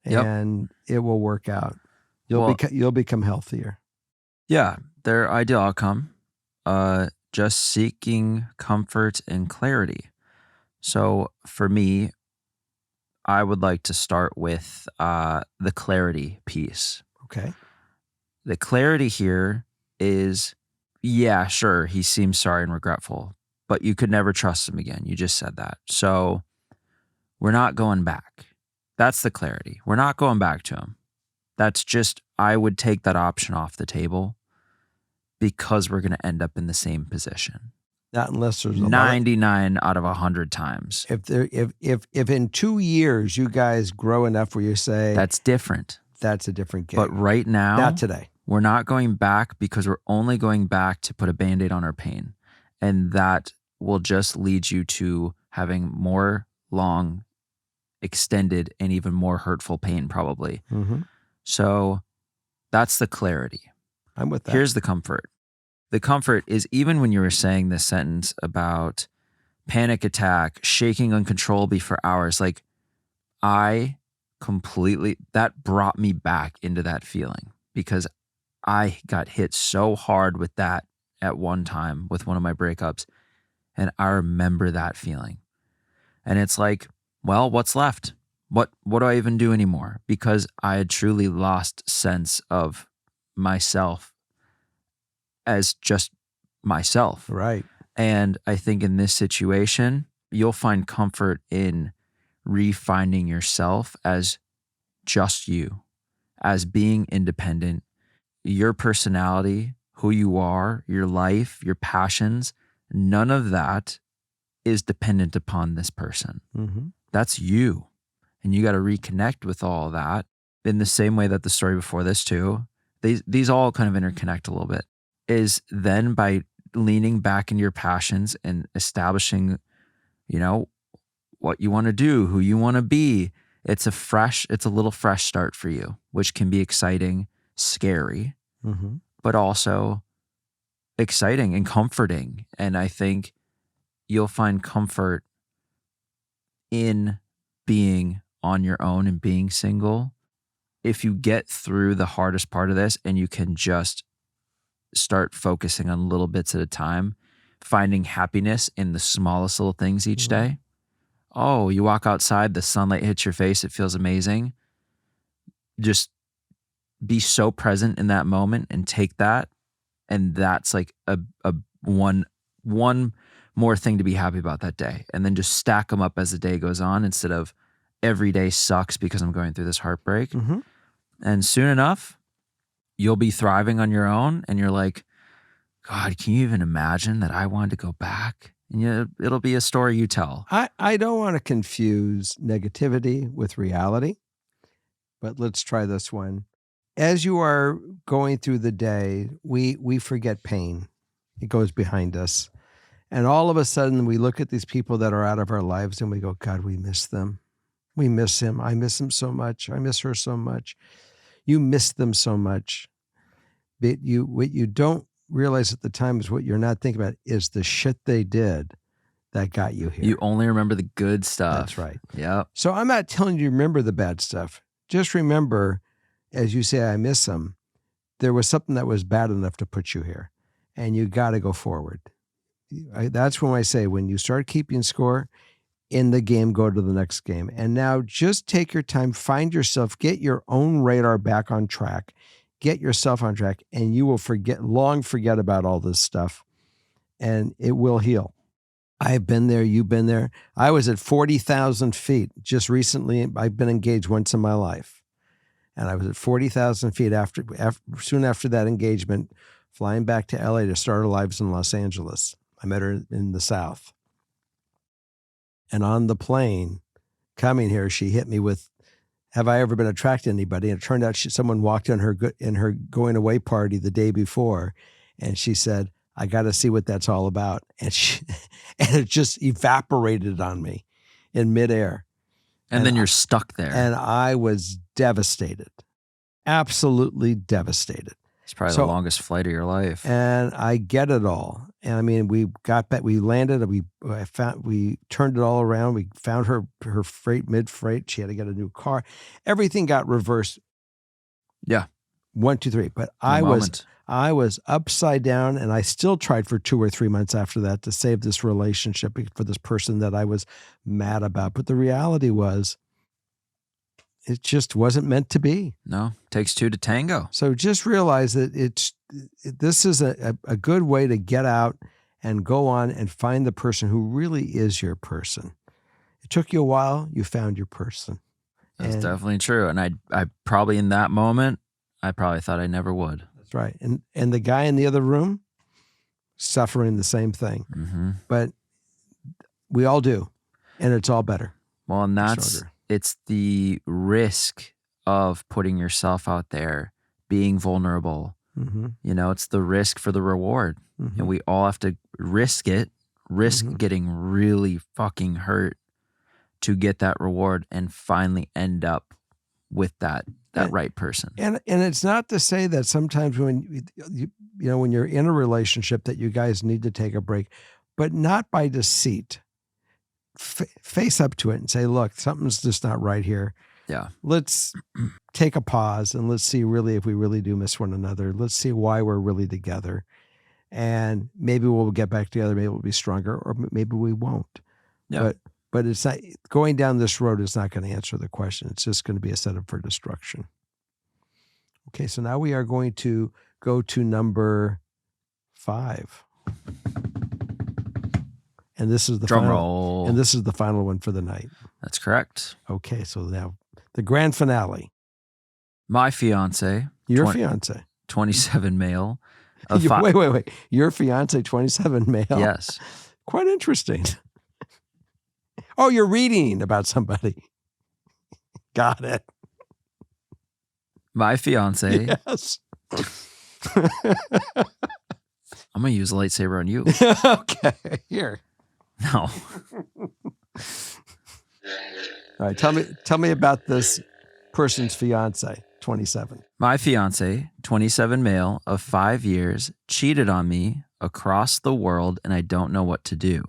And it will work out. You'll become healthier. Yeah, their ideal outcome, just seeking comfort and clarity. So for me, I would like to start with the clarity piece. Okay. The clarity here is, yeah, sure, he seems sorry and regretful, but you could never trust him again. You just said that. So we're not going back. That's the clarity. We're not going back to him. That's just, I would take that option off the table because we're going to end up in the same position. Not unless there's 99 out of 100 times. If in 2 years you guys grow enough where you say that's different. That's a different game. But right now, not today. We're not going back because we're only going back to put a Band-Aid on our pain. And that will just lead you to having more long, extended, and even more hurtful pain probably. Mm-hmm. So that's the clarity. I'm with that. Here's the comfort. The comfort is, even when you were saying this sentence about panic attack, shaking uncontrollably for hours, like that brought me back into that feeling because I got hit so hard with that at one time with one of my breakups. And I remember that feeling. And it's like, well, what's left? What do I even do anymore? Because I had truly lost sense of myself as just myself. Right. And I think in this situation, you'll find comfort in refinding yourself as just you, as being independent, your personality, who you are, your life, your passions, none of that is dependent upon this person. Mm-hmm. That's you. And you got to reconnect with all that in the same way that the story before this too, these all kind of interconnect a little bit, is then by leaning back into your passions and establishing, what you want to do, who you want to be. It's a little fresh start for you, which can be exciting, scary, mm-hmm. but also exciting and comforting. And I think you'll find comfort in being on your own and being single if you get through the hardest part of this and you can just start focusing on little bits at a time, finding happiness in the smallest little things each mm-hmm. day. Oh, you walk outside, the sunlight hits your face, it feels amazing. Just be so present in that moment and take that. And that's like a one more thing to be happy about that day. And then just stack them up as the day goes on instead of every day sucks because I'm going through this heartbreak. Mm-hmm. And soon enough, you'll be thriving on your own. And you're like, God, can you even imagine that I wanted to go back? And it'll be a story you tell. I don't want to confuse negativity with reality, but let's try this one. As you are going through the day, we forget pain. It goes behind us. And all of a sudden, we look at these people that are out of our lives and we go, God, we miss them. We miss him. I miss him so much. I miss her so much. You miss them so much. But what you don't realize at the time is what you're not thinking about is the shit they did that got you here. You only remember the good stuff. That's right. Yeah. So I'm not telling you to remember the bad stuff. Just remember, as you say, I miss them, there was something that was bad enough to put you here. And you got to go forward. That's when I say, when you start keeping score, in the game, go to the next game. And now just take your time, find yourself, get your own radar back on track, get yourself on track, and you will long forget about all this stuff, and it will heal. I've been there. You've been there. I was at 40,000 feet just recently. I've been engaged once in my life. And I was at 40,000 feet soon after that engagement, flying back to LA to start our lives in Los Angeles. I met her in the South. And on the plane coming here, she hit me with, have I ever been attracted to anybody? And it turned out someone walked in her going away party the day before. And she said, I got to see what that's all about. And and it just evaporated on me in midair. And then you're stuck there. And I was devastated, absolutely devastated. It's probably the longest flight of your life. And I get it all. And I mean, we got back, we landed, we turned it all around. We found her freight, mid-freight. She had to get a new car. Everything got reversed. Yeah. 1, 2, 3. But I was upside down, and I still tried for 2 or 3 months after that to save this relationship for this person that I was mad about. But the reality was, it just wasn't meant to be. No, takes 2 to tango. So just realize that this is a good way to get out and go on and find the person who really is your person. It took you a while. You found your person. That's definitely true. And I probably in that moment, I probably thought I never would. That's right. And the guy in the other room, suffering the same thing. Mm-hmm. But we all do. And it's all better. Well, and it's the risk of putting yourself out there, being vulnerable. Mm-hmm. You know, it's the risk for the reward. Mm-hmm. And we all have to risk Mm-hmm. getting really fucking hurt to get that reward and finally end up with that right person. And it's not to say that sometimes when when you're in a relationship that you guys need to take a break, but not by deceit. Face up to it and say, look, something's just not right here. Yeah. Let's take a pause and let's see really if we really do miss one another. Let's see why we're really together. And maybe we'll get back together. Maybe we'll be stronger, or maybe we won't. Yeah. But it's not, going down this road is not going to answer the question. It's just going to be a setup for destruction. Okay, so now we are going to go to number 5. And this is the drum final, roll. And this is the final one for the night. That's correct. Okay, so now the grand finale. My fiance. Your fiance. 27 male. Wait. Your fiance, 27 male? Yes. Quite interesting. Oh, you're reading about somebody. Got it. My fiance. Yes. I'm going to use a lightsaber on you. Okay, here. No. All right, tell me about this person's fiance, 27. My fiance, 27 male of 5 years, cheated on me across the world, and I don't know what to do.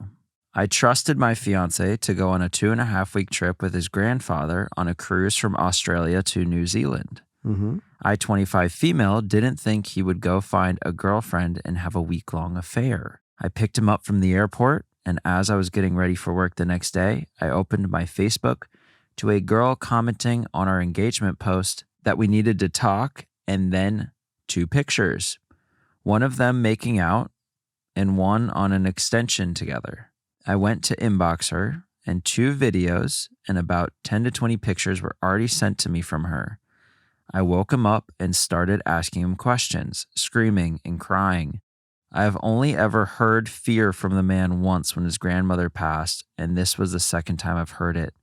I trusted my fiance to go on a 2.5-week trip with his grandfather on a cruise from Australia to New Zealand. Mm-hmm. I, 25 female, didn't think he would go find a girlfriend and have a week-long affair. I picked him up from the airport, and as I was getting ready for work the next day, I opened my Facebook to a girl commenting on our engagement post that we needed to talk, and then 2 pictures. One of them making out, and one on an extension together. I went to inbox her, and 2 videos and about 10 to 20 pictures were already sent to me from her. I woke him up and started asking him questions, screaming and crying. I have only ever heard fear from the man once when his grandmother passed, and this was the second time I've heard it.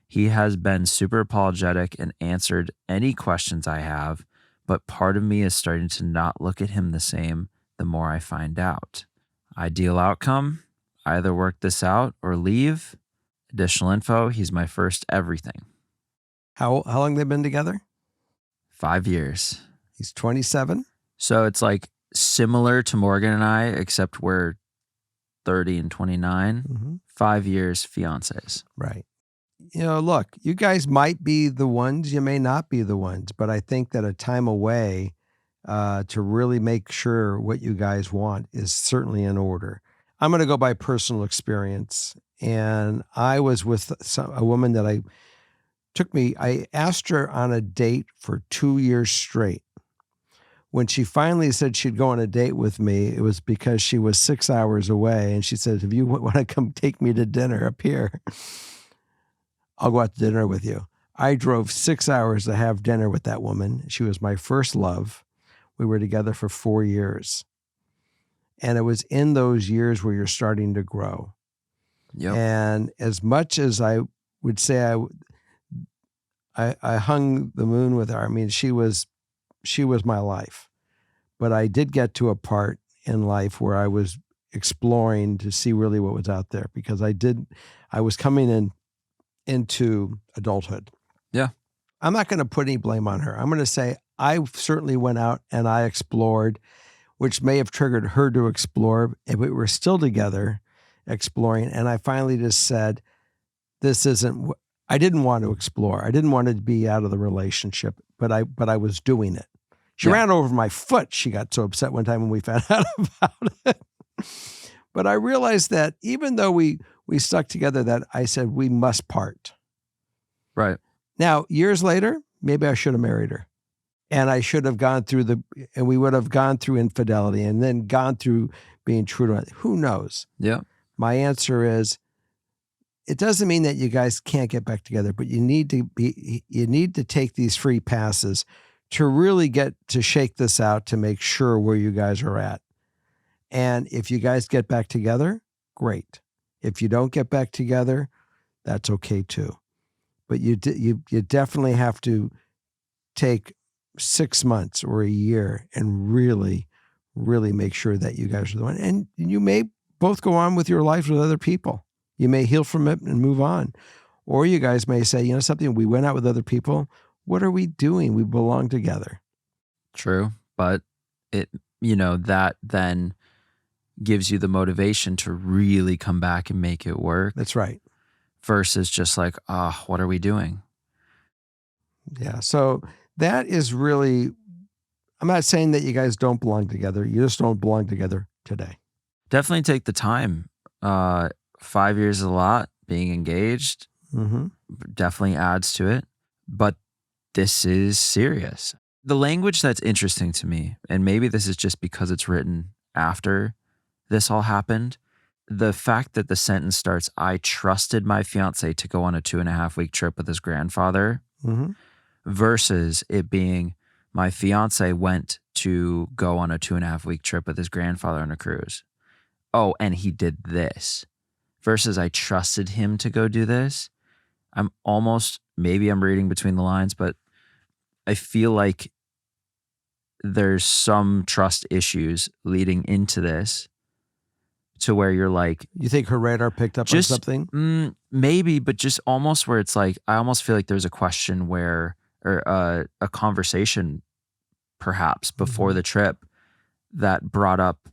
He has been super apologetic and answered any questions I have, but part of me is starting to not look at him the same the more I find out. Ideal outcome? Either work this out or leave. Additional info, he's my first everything. How long they been together? 5 years. He's 27. So it's like similar to Morgan and I, except we're 30 and 29. Mm-hmm. 5 years fiancés. Right. Look, you guys might be the ones, you may not be the ones, but I think that a time away to really make sure what you guys want is certainly in order. I'm going to go by personal experience. And I was with a woman that I asked her on a date for 2 years straight. When she finally said she'd go on a date with me, it was because she was 6 hours away. And she said, if you want to come take me to dinner up here, I'll go out to dinner with you. I drove 6 hours to have dinner with that woman. She was my first love. We were together for 4 years. And it was in those years where you're starting to grow. Yep. And as much as I would say I hung the moon with her, I mean, she was my life. But I did get to a part in life where I was exploring to see really what was out there, because I was coming into adulthood. Yeah. I'm not going to put any blame on her. I'm going to say I certainly went out and I explored, which may have triggered her to explore. And we were still together exploring. And I finally just said, I didn't want to explore. I didn't want to be out of the relationship, but I was doing it. She ran over my foot. She got so upset one time when we found out about it. But I realized that even though we stuck together, that I said, we must part. Right. Now, years later, maybe I should have married her. And I should have and we would have gone through infidelity and then gone through being true to it. Who knows? Yeah. My answer is, it doesn't mean that you guys can't get back together, but you need to take these free passes to really get to shake this out, to make sure where you guys are at. And if you guys get back together, great. If you don't get back together, that's okay too. But you definitely have to take 6 months or a year and really, really make sure that you guys are the one. And you may both go on with your life with other people. You may heal from it and move on. Or you guys may say, you know something, we went out with other people. What are we doing? We belong together. True. But that then gives you the motivation to really come back and make it work. That's right. Versus just like, what are we doing? Yeah. So that is really, I'm not saying that you guys don't belong together. You just don't belong together today. Definitely take the time. 5 years is a lot. Being engaged definitely adds to it. But this is serious. The language that's interesting to me, and maybe this is just because it's written after this all happened, the fact that the sentence starts, I trusted my fiance to go on a 2.5-week trip with his grandfather, versus it being, my fiance went to go on a 2.5-week trip with his grandfather on a cruise. Oh, and he did this. Versus I trusted him to go do this. Maybe I'm reading between the lines, but I feel like there's some trust issues leading into this, to where you're like, you think her radar picked up on something? Maybe, but just almost where it's like, I almost feel like there's a question or a conversation perhaps before the trip that brought up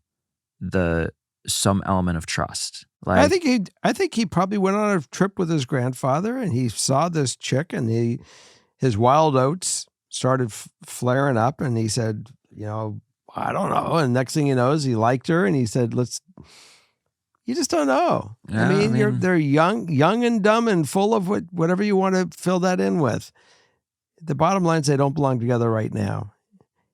some element of trust. Like, I think he probably went on a trip with his grandfather and he saw this chick and his wild oats started flaring up and he said, I don't know. And next thing he knows, he liked her and he said, you just don't know. Yeah, I mean, they're young and dumb and full of whatever you want to fill that in with. The bottom line is they don't belong together right now.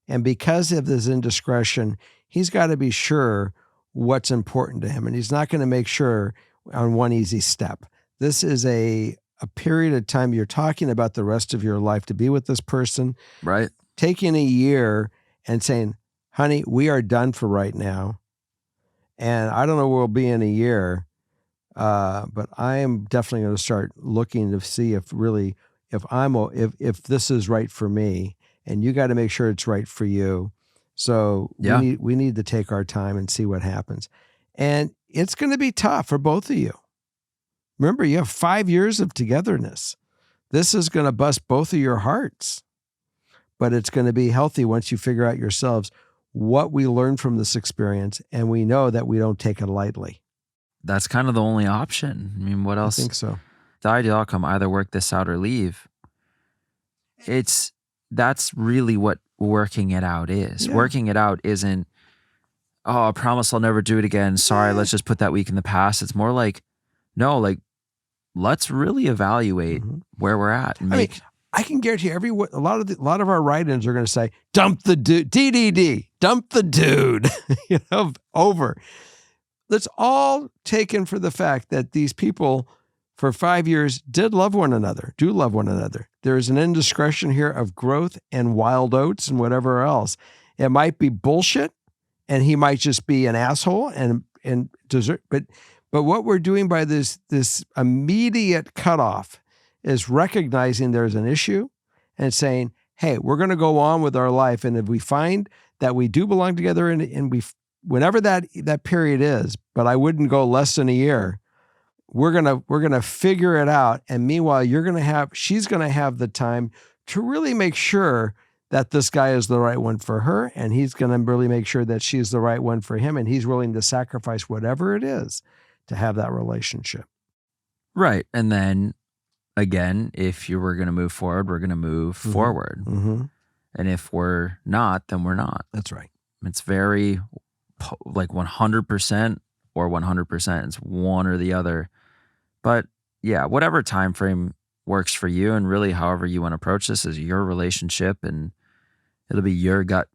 And because of this indiscretion, he's got to be sure what's important to him. And he's not going to make sure on one easy step. This is a period of time. You're talking about the rest of your life to be with this person. right. Taking a year and saying, honey, we are done for right now. And I don't know where we'll be in a year, but I am definitely going to start looking to see if this is right for me. And you got to make sure it's right for you. So we need to take our time and see what happens. And it's going to be tough for both of you. Remember, you have 5 years of togetherness. This is going to bust both of your hearts, but it's going to be healthy once you figure out yourselves what we learned from this experience. And we know that we don't take it lightly. That's kind of the only option. I mean, what else? I think so. The ideal outcome, either work this out or leave. That's really what working it out is. Yeah. Working it out isn't, oh, I promise I'll never do it again. Sorry, let's just put that week in the past. It's more like, no, like, let's really evaluate where we're at and make. I can guarantee a lot of our write-ins are going to say, dump the dude, DDD, dump the dude, over. That's all taken for the fact that these people for 5 years do love one another. There is an indiscretion here of growth and wild oats and whatever else. It might be bullshit, and he might just be an asshole and desert. But what we're doing by this immediate cutoff is recognizing there's an issue and saying, hey, we're going to go on with our life. And if we find that we do belong together and we, whenever that period is, but I wouldn't go less than a year, we're going to figure it out. And meanwhile, she's going to have the time to really make sure that this guy is the right one for her. And he's going to really make sure that she's the right one for him. And he's willing to sacrifice whatever it is to have that relationship. Right. And then again, if you were going to move forward, we're going to move forward. And if we're not, then we're not. That's right. It's very like 100% or 100%. It's one or the other. But yeah, whatever time frame works for you, and really however you want to approach this is your relationship and it'll be your gut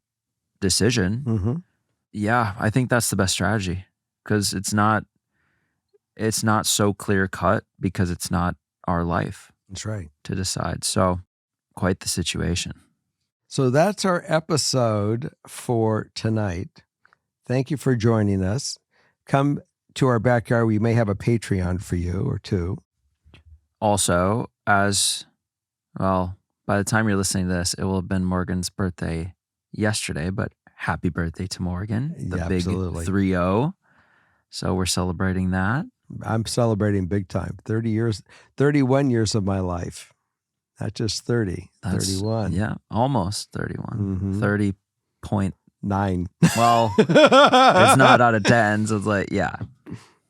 decision. Yeah, I think that's the best strategy, because it's not so clear cut, because it's not our life. That's right. To decide. So quite the situation. So that's our episode for tonight. Thank you for joining us. Come to our backyard. We may have a Patreon for you or two. Also, as well, by the time you're listening to this, it will have been Morgan's birthday yesterday, but happy birthday to Morgan. The big 3-0. So we're celebrating that. I'm celebrating big time. 31 years of my life. Not just 30, 31. Yeah, almost 31. 30.9. Well, it's not out of 10, so it's like, yeah.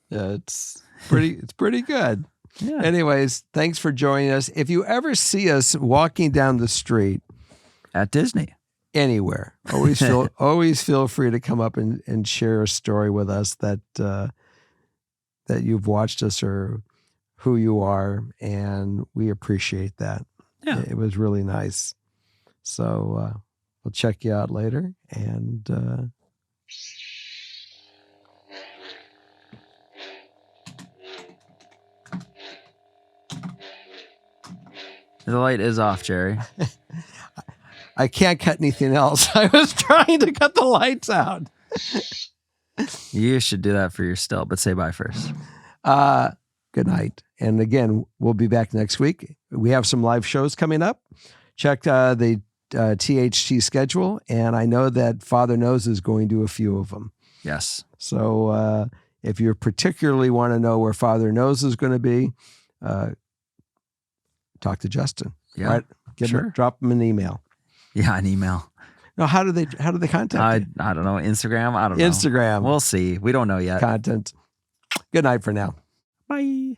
It's pretty good. Yeah. Anyways, thanks for joining us. If you ever see us walking down the street at Disney, anywhere, always feel free to come up and share a story with us that you've watched us or who you are, and we appreciate that. Yeah. It was really nice. So we'll check you out later, and the light is off, Jerry. I can't cut anything else. I was trying to cut the lights out. You should do that for your still, but say bye first. Good night. And again, we'll be back next week. We have some live shows coming up. Check the THT schedule. And I know that Father Knows is going to a few of them. Yes. So if you particularly want to know where Father Knows is going to be, talk to Justin. Yeah. Right? Drop him an email. Yeah, an email. No, how do they contact you? I don't know. Instagram? I don't know. Instagram. We'll see. We don't know yet. Content. Good night for now. Bye.